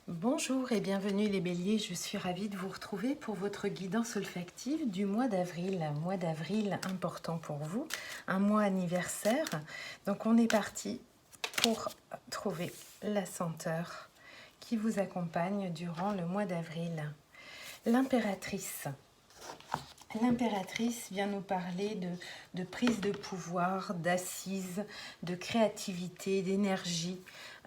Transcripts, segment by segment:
Bonjour et bienvenue les béliers, je suis ravie de vous retrouver pour votre guidance olfactive du mois d'avril. Un mois d'avril important pour vous, un mois anniversaire. Donc on est parti pour trouver la senteur qui vous accompagne durant le mois d'avril. L'impératrice. L'impératrice vient nous parler de prise de pouvoir, d'assises, de créativité, d'énergie.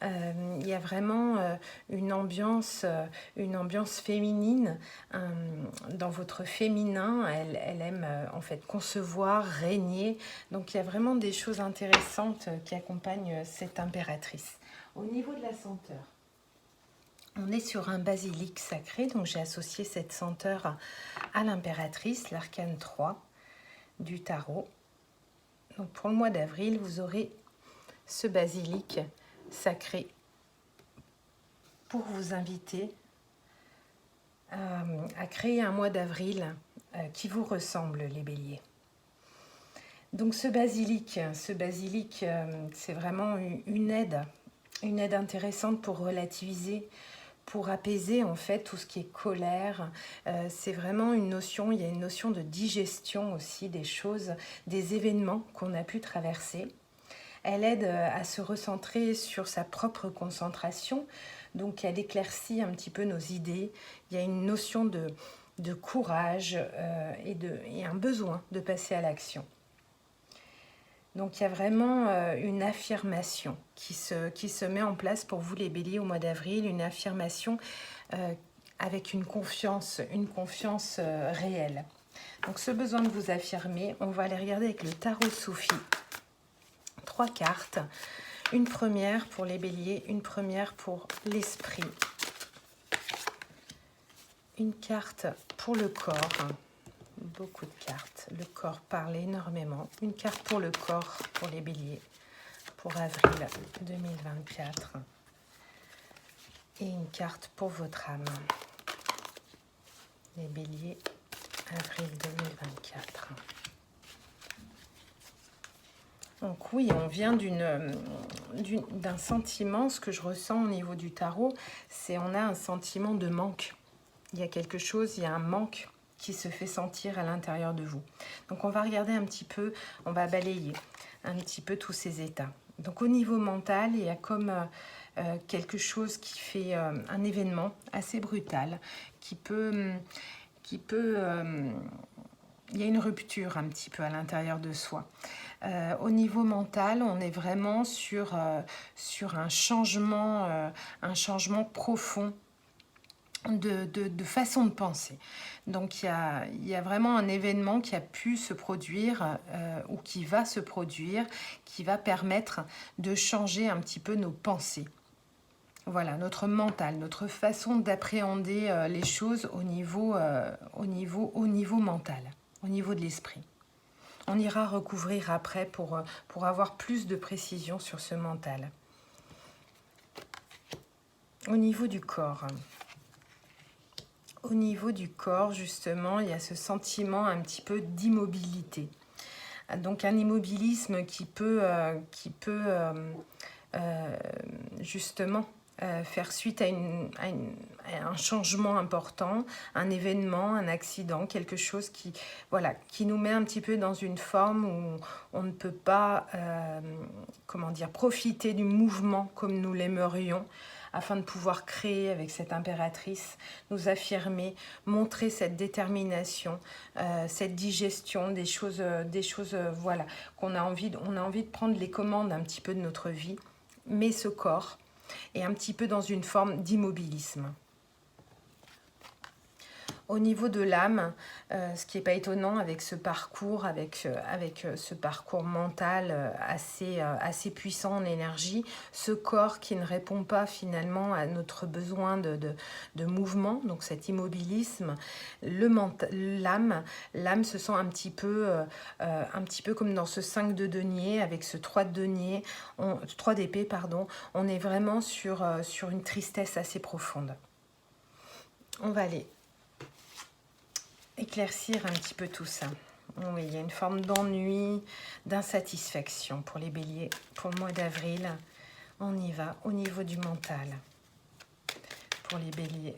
Il y a vraiment une ambiance féminine. Dans votre féminin, elle aime en fait concevoir, régner. Donc il y a vraiment des choses intéressantes qui accompagnent cette impératrice. Au niveau de la senteur, on est sur un basilic sacré, donc j'ai associé cette senteur à l'impératrice, l'arcane 3 du tarot. Donc pour le mois d'avril, vous aurez ce basilic sacré pour vous inviter à créer un mois d'avril qui vous ressemble, les béliers. Donc ce basilic, c'est vraiment une aide intéressante pour relativiser, pour apaiser en fait tout ce qui est colère. C'est vraiment il y a une notion de digestion aussi des choses, des événements qu'on a pu traverser. Elle aide à se recentrer sur sa propre concentration, donc elle éclaircit un petit peu nos idées. Il y a une notion de courage et un besoin de passer à l'action. Donc il y a vraiment une affirmation qui se met en place pour vous les béliers au mois d'avril, une affirmation avec une confiance réelle. Donc ce besoin de vous affirmer, on va aller regarder avec le tarot Soufi. 3 cartes, une première pour les béliers, une première pour l'esprit, une carte pour le corps. Beaucoup de cartes. Le corps parle énormément. Une carte pour le corps, pour les béliers, pour avril 2024. Et une carte pour votre âme. Les béliers, avril 2024. Donc oui, on vient d'un sentiment, ce que je ressens au niveau du tarot, c'est on a un sentiment de manque. Il y a quelque chose, il y a un manque qui se fait sentir à l'intérieur de vous. Donc on va regarder un petit peu, on va balayer un petit peu tous ces états. Donc au niveau mental, il y a comme quelque chose qui fait un événement assez brutal, il y a une rupture un petit peu à l'intérieur de soi. Au niveau mental, on est vraiment sur un changement profond de façon de penser. Donc il y a vraiment un événement qui a pu se produire ou qui va se produire, qui va permettre de changer un petit peu nos pensées. Voilà, notre mental, notre façon d'appréhender les choses au niveau mental, au niveau de l'esprit. On ira recouvrir après pour avoir plus de précision sur ce mental. Au niveau du corps. Au niveau du corps, justement, il y a ce sentiment un petit peu d'immobilité. Donc un immobilisme qui peut justement faire suite à un changement important, un événement, un accident, quelque chose qui nous met un petit peu dans une forme où on ne peut pas profiter du mouvement comme nous l'aimerions, afin de pouvoir créer avec cette impératrice, nous affirmer, montrer cette détermination, cette digestion des choses qu'on a envie de prendre les commandes un petit peu de notre vie, mais ce corps est un petit peu dans une forme d'immobilisme. Au niveau de l'âme, ce qui n'est pas étonnant avec ce parcours, avec ce parcours mental assez puissant en énergie, ce corps qui ne répond pas finalement à notre besoin de mouvement, donc cet immobilisme, l'âme se sent un petit peu comme dans ce 5 de denier, avec ce 3 de denier, 3 d'épée, pardon, on est vraiment sur une tristesse assez profonde. On va aller éclaircir un petit peu tout ça. Oui, il y a une forme d'ennui, d'insatisfaction pour les béliers. Pour le mois d'avril, on y va au niveau du mental. pour les béliers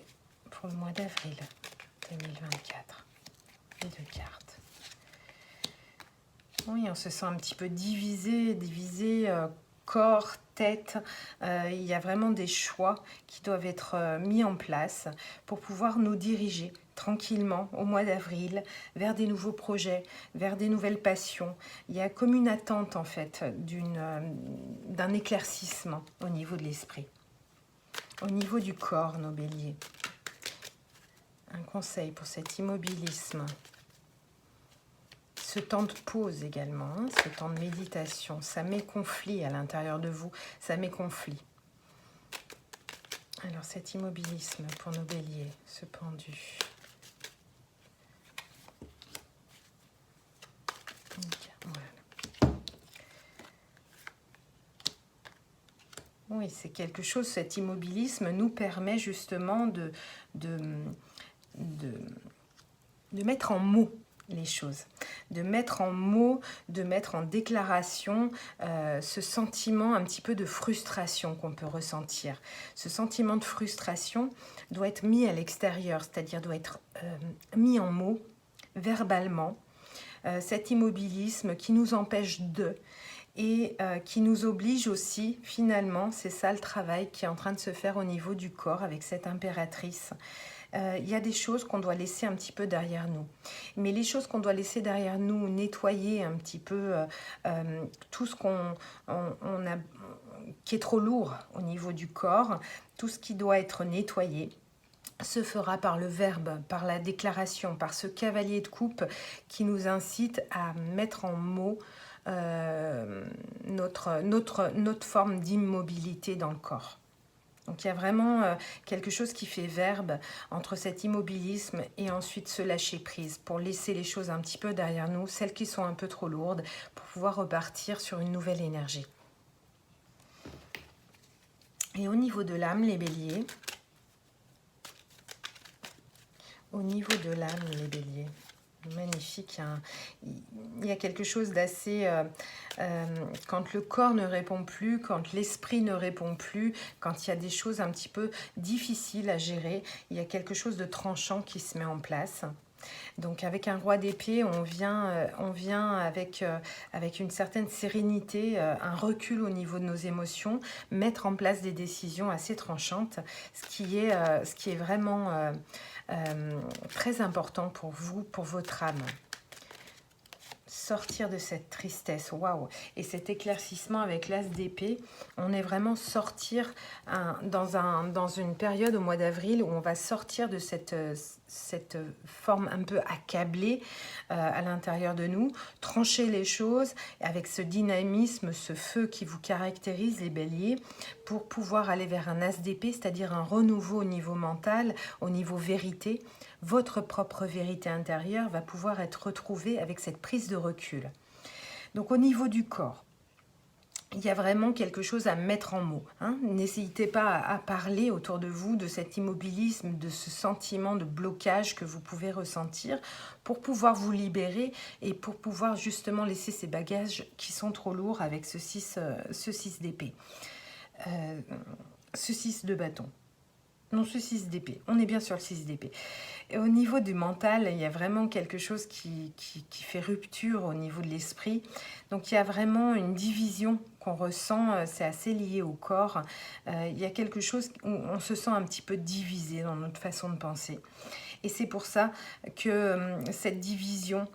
pour le mois d'avril 2024. Les deux cartes. Oui, on se sent un petit peu divisé, corps, tête. Il y a vraiment des choix qui doivent être mis en place pour pouvoir nous diriger tranquillement au mois d'avril vers des nouveaux projets, vers des nouvelles passions. Il y a comme une attente en fait d'un éclaircissement au niveau de l'esprit. Au niveau du corps, nos béliers. Un conseil pour cet immobilisme. Ce temps de pause également, hein, ce temps de méditation, ça met conflit à l'intérieur de vous, ça met conflit. Alors cet immobilisme pour nos béliers, ce pendu. Voilà. Oui, c'est quelque chose, cet immobilisme nous permet justement de mettre en mots les choses, de mettre en mots, de mettre en déclaration ce sentiment un petit peu de frustration qu'on peut ressentir. Ce sentiment de frustration doit être mis à l'extérieur, c'est-à-dire doit être mis en mots, verbalement. Cet immobilisme qui nous empêche et qui nous oblige aussi, finalement, c'est ça le travail qui est en train de se faire au niveau du corps avec cette impératrice. Il y a des choses qu'on doit laisser un petit peu derrière nous. Mais les choses qu'on doit laisser derrière nous, nettoyer un petit peu tout ce qui est trop lourd au niveau du corps, tout ce qui doit être nettoyé, se fera par le verbe, par la déclaration, par ce cavalier de coupe qui nous incite à mettre en mots notre forme d'immobilité dans le corps. Donc il y a vraiment quelque chose qui fait verbe entre cet immobilisme et ensuite ce lâcher prise pour laisser les choses un petit peu derrière nous, celles qui sont un peu trop lourdes, pour pouvoir repartir sur une nouvelle énergie. Et au niveau de l'âme, les béliers, magnifique, hein. Il y a quelque chose d'assez... quand le corps ne répond plus, quand l'esprit ne répond plus, quand il y a des choses un petit peu difficiles à gérer, il y a quelque chose de tranchant qui se met en place. Donc avec un roi d'épée, on vient avec une certaine sérénité, un recul au niveau de nos émotions, mettre en place des décisions assez tranchantes, ce qui est vraiment très important pour vous, pour votre âme. Sortir de cette tristesse, waouh! Et cet éclaircissement avec l'as d'épée, on est vraiment sortir dans une période au mois d'avril où on va sortir de cette forme un peu accablée à l'intérieur de nous, trancher les choses avec ce dynamisme, ce feu qui vous caractérise les béliers, pour pouvoir aller vers un as d'épée, c'est-à-dire un renouveau au niveau mental, au niveau vérité. Votre propre vérité intérieure va pouvoir être retrouvée avec cette prise de recul. Donc au niveau du corps, il y a vraiment quelque chose à mettre en mots. Hein. N'hésitez pas à parler autour de vous de cet immobilisme, de ce sentiment de blocage que vous pouvez ressentir pour pouvoir vous libérer et pour pouvoir justement laisser ces bagages qui sont trop lourds avec ce 6 d'épée. Ce 6 de bâton. Non, ce 6 d'épée. On est bien sur le 6 d'épée. Et au niveau du mental, il y a vraiment quelque chose qui fait rupture au niveau de l'esprit. Donc, il y a vraiment une division qu'on ressent. C'est assez lié au corps. Il y a quelque chose où on se sent un petit peu divisé dans notre façon de penser. Et c'est pour ça que cette division...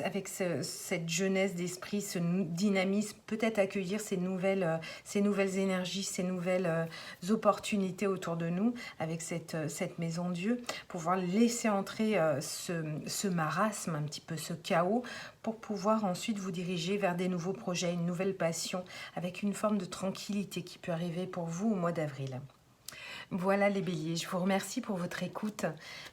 avec cette jeunesse d'esprit, ce dynamisme, peut-être accueillir ces nouvelles énergies, ces nouvelles opportunités autour de nous, avec cette maison Dieu, pour pouvoir laisser entrer ce marasme, un petit peu ce chaos, pour pouvoir ensuite vous diriger vers des nouveaux projets, une nouvelle passion, avec une forme de tranquillité qui peut arriver pour vous au mois d'avril. Voilà les béliers, je vous remercie pour votre écoute,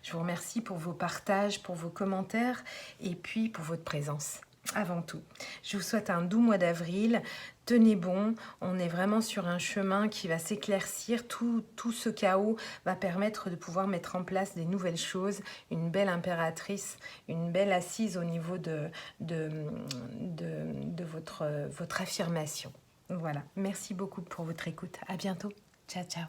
je vous remercie pour vos partages, pour vos commentaires et puis pour votre présence avant tout. Je vous souhaite un doux mois d'avril, tenez bon, on est vraiment sur un chemin qui va s'éclaircir, tout ce chaos va permettre de pouvoir mettre en place des nouvelles choses, une belle impératrice, une belle assise au niveau de votre affirmation. Voilà, merci beaucoup pour votre écoute, à bientôt, ciao ciao.